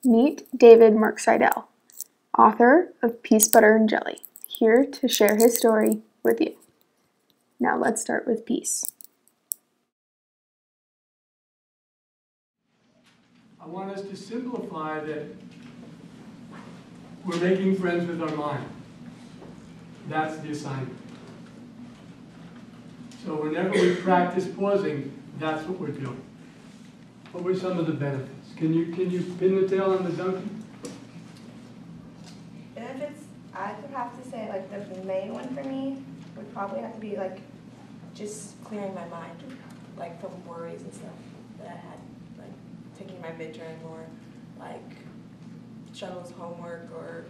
Meet David Mark Seidel, author of Peace, Butter, and Jelly, here to share his story with you. Now let's start with peace. I want us to simplify that we're making friends with our mind. That's the assignment. So whenever we practice pausing, that's what we're doing. What were some of the benefits? Can you pin the tail on the donkey? Benefits, I would have to say, like, the main one for me would probably have to be, like, just clearing my mind, like, from worries and stuff that I had, like, taking my midterm or, like, struggles with homework or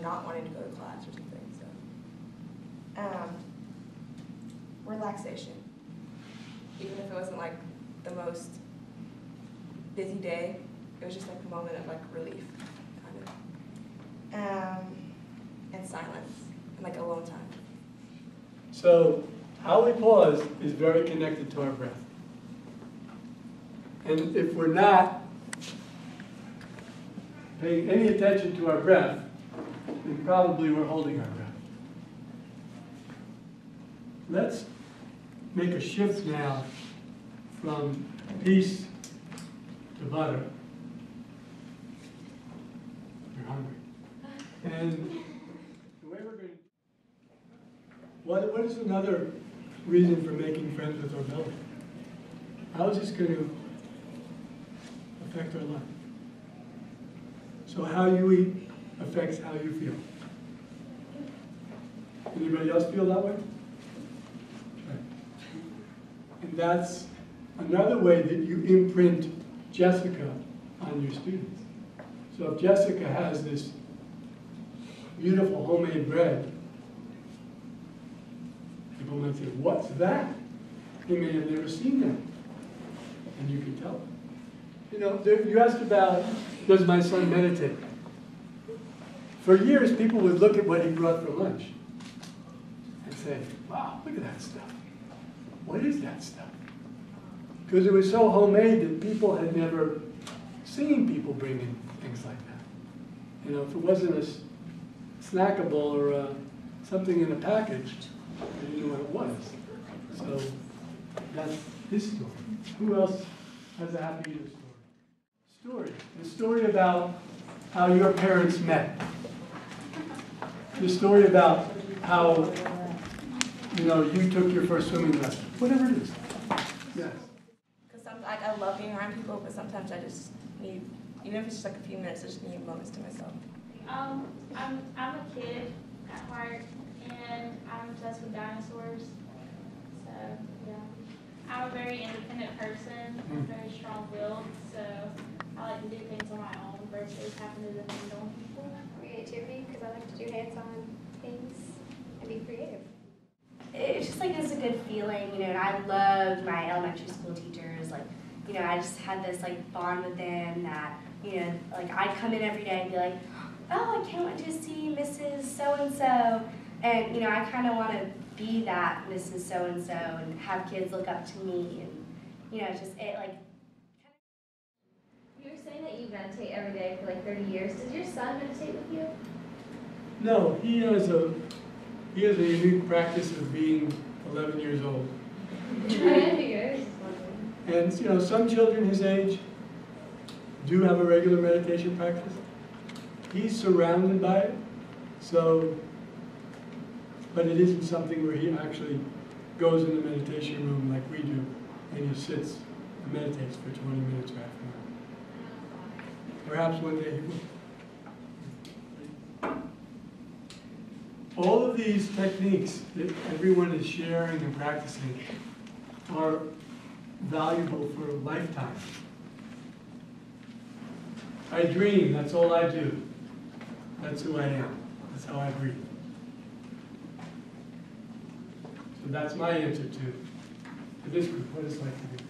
not wanting to go to class or something, so. Relaxation. Even if it wasn't, like, the most busy day, it was just, like, a moment of, like, relief, kind of. And silence, and, like, alone time. So how we pause is very connected to our breath. And if we're not paying any attention to our breath, then probably we're holding our breath. Let's make a shift now from peace to butter. You're hungry. And the way we're going to... What is another reason for making friends with our belly? How is this going to affect our life? So how you eat affects how you feel. Anybody else feel that way? Right. And that's another way that you imprint Jessica on your students. So if Jessica has this beautiful homemade bread, people might say, "What's that?" They may have never seen that. And you can tell them. You know, you asked about, does my son meditate? For years, people would look at what he brought for lunch and say, "Wow, look at that stuff. What is that stuff?" Because it was so homemade that people had never seen people bring in things like that. You know, if it wasn't a snackable or something in a package, they didn't know what it was. So that's his story. Who else has a happy eater story? The story about how your parents met. The story about how, you know, you took your first swimming lesson. Whatever it is. Yes. Because I love being around people, but sometimes I just need, even if it's just like a few minutes, I just need moments to myself. I'm a kid at heart, and I'm obsessed with dinosaurs. So yeah, I'm a very independent person. I'm very strong-willed, so I like to do things on my own versus having to depend on people. Creativity, because I like to do hands-on things and be creative. It's just like it's a good feeling, you know, and I loved my elementary school teachers. Like, you know, I just had this like bond with them that, you know, like I'd come in every day and be like, "Oh, I can't wait to see Mrs. So-and-so." And, you know, I kind of want to be that Mrs. So-and-so and have kids look up to me. And, you know, just it like... You were saying that you meditate every day for like 30 years. Does your son meditate with you? No, he has a unique practice of being 11 years old. And, you know, some children his age do have a regular meditation practice. He's surrounded by it, so, but it isn't something where he actually goes in the meditation room like we do, and he sits and meditates for 20 minutes or half an hour. Perhaps one day he will. All of these techniques that everyone is sharing and practicing are valuable for a lifetime. I dream, that's all I do. That's who I am. That's how I breathe. So that's my answer to this group, what it's like to be.